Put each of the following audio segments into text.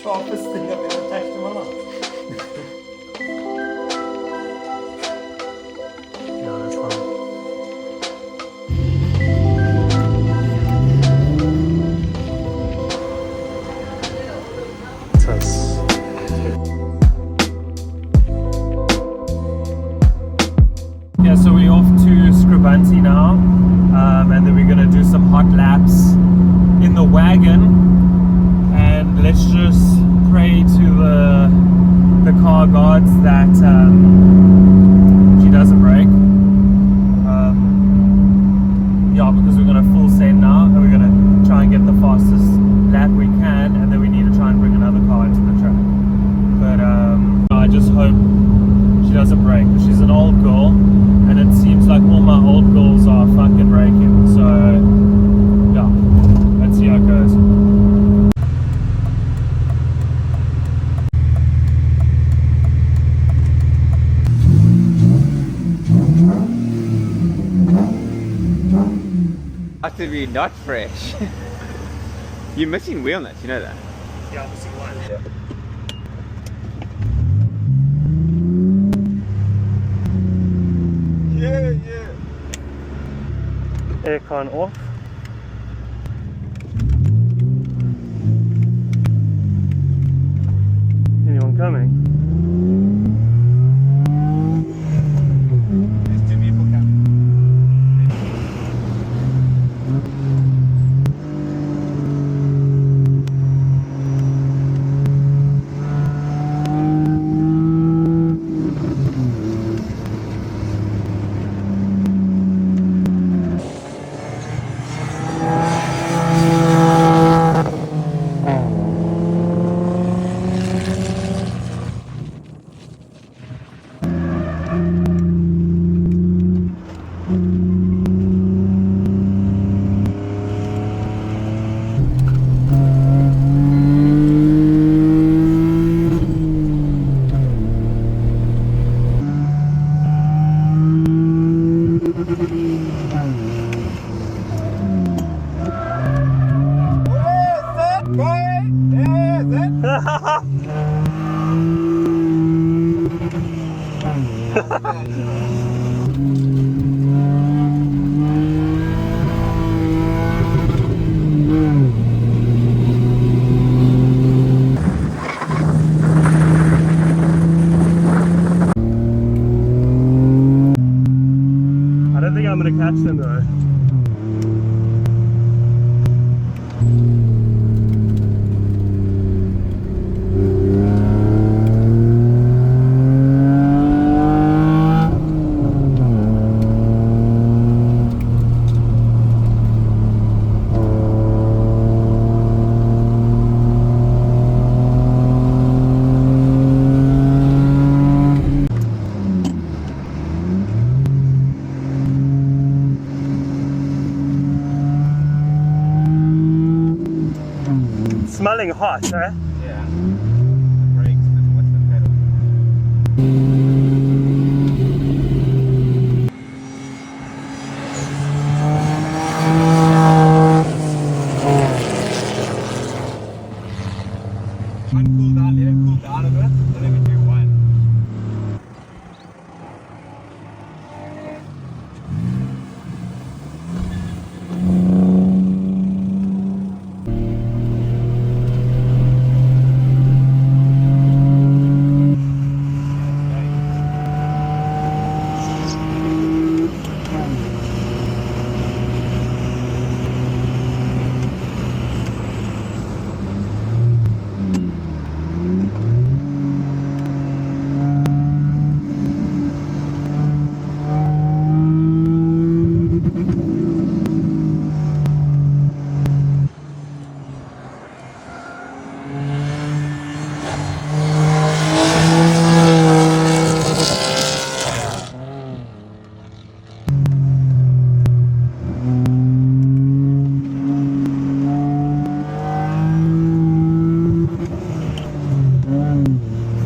sharpest thing I've ever touched in my life. Yeah, that's fun. Yeah, so we're off to Scribante now, and then we're going to do some hot laps in the wagon, and let's just pray to the car gods that she doesn't break. Yeah, because we're going to full send now, and we're going to try and get the fastest lap we can, and then we need to try and bring another car into the track. But I just hope she doesn't break, because she's an old girl, and it seems like all my old girls are fucking breaking. So yeah, let's see how it goes. To be not fresh. You're missing wheel nuts, you know that? Yeah, I'm missing one. Yeah. Aircon off. Anyone coming? There's two people coming. I don't think I'm gonna catch them though. Smelling hot, eh? Yeah. Brakes, then what's the pedal? One cool down, let it cool down a bit, and then we do one.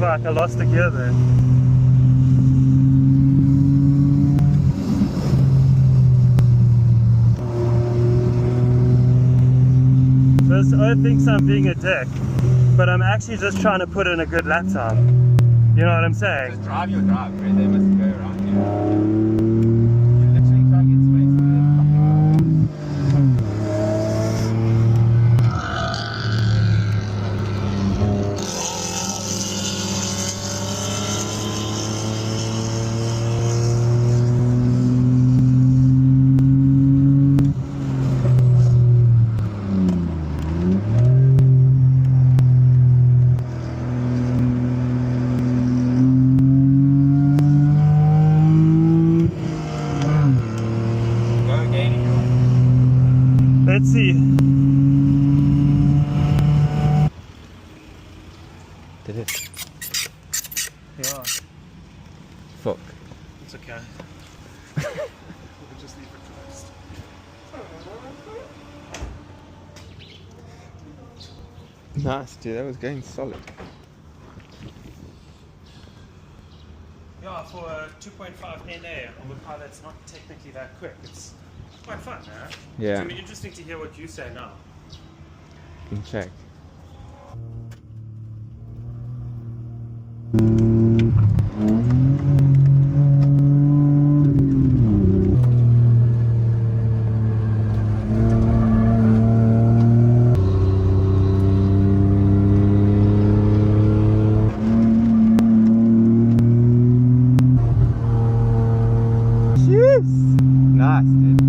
Fuck, I lost the gear there. This O thinks I'm being a dick, but I'm actually just trying to put in a good lap time. You know what I'm saying? Just drive your drive, right? They must go around you. You literally try to get space and then let's see. did it. Yeah, Fuck. it's okay. We'll just leave it closed. Nice, dude. That was going solid. Yeah, for a 2.5 NA on a car that's not technically that quick, it's quite fun, huh? Yeah. It's going to be interesting to hear what you say now. You can check. Nice, dude.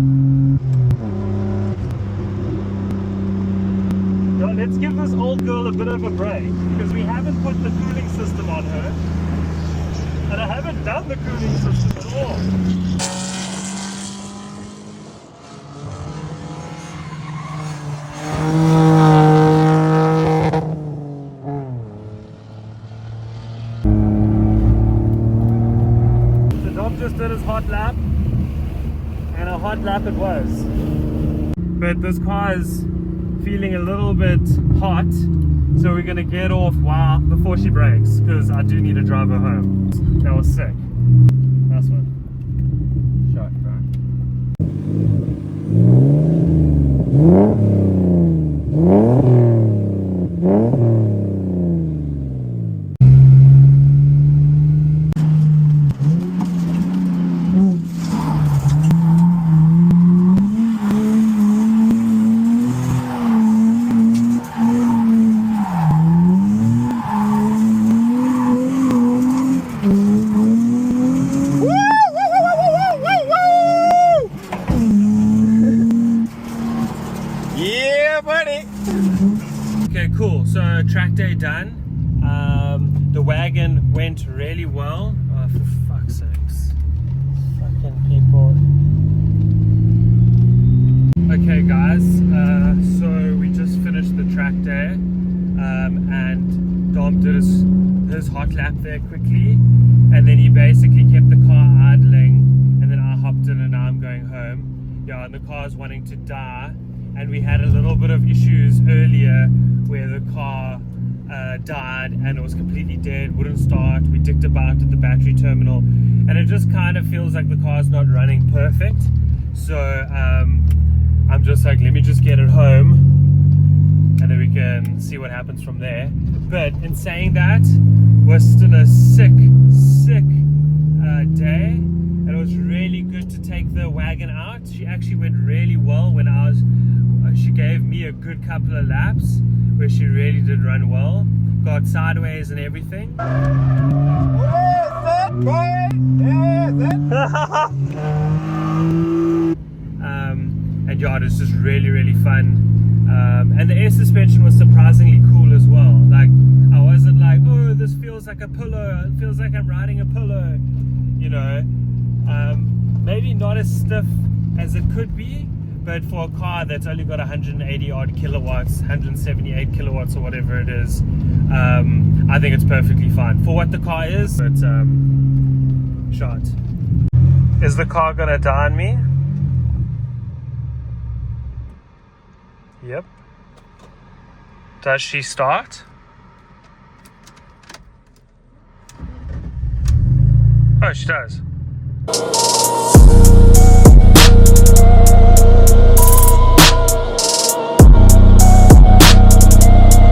Yeah, let's give this old girl a bit of a break, because we haven't put the cooling system on her. And I haven't done the cooling system at all. The dog just did his hot lap, and a hot lap it was. But this car is feeling a little bit hot, so we're gonna get off before she breaks, because I do need to drive her home. That was sick. Nice one. Shot, bro. Yeah, buddy. Okay, cool. So track day done. The wagon went really well. Oh, for fuck's sakes. Fucking people. Okay, guys. So we just finished the track day. And Dom did his hot lap there quickly. And then he basically kept the car idling. And then I hopped in and now I'm going home. Yeah, and the car's wanting to die. And we had a little bit of issues earlier where the car died and it was completely dead, wouldn't start. We dicked about at the battery terminal, and it just kind of feels like the car's not running perfect. So I'm just like, let me just get it home and then we can see what happens from there. But in saying that, we're still a sick day, and it was really good to take the wagon out. She actually went really well when she gave me a good couple of laps where she really did run well, got sideways and everything. And yeah, it was just really fun. And the air suspension was surprisingly cool as well. Like, I wasn't like, oh, this feels like a pillow, it feels like I'm riding a pillow, you know. Maybe not as stiff as it could be, but for a car that's only got 180 odd kilowatts, 178 kilowatts or whatever it is, I think it's perfectly fine for what the car is. But shot. Is the car gonna die on me? Yep. Does she start? Oh, she does.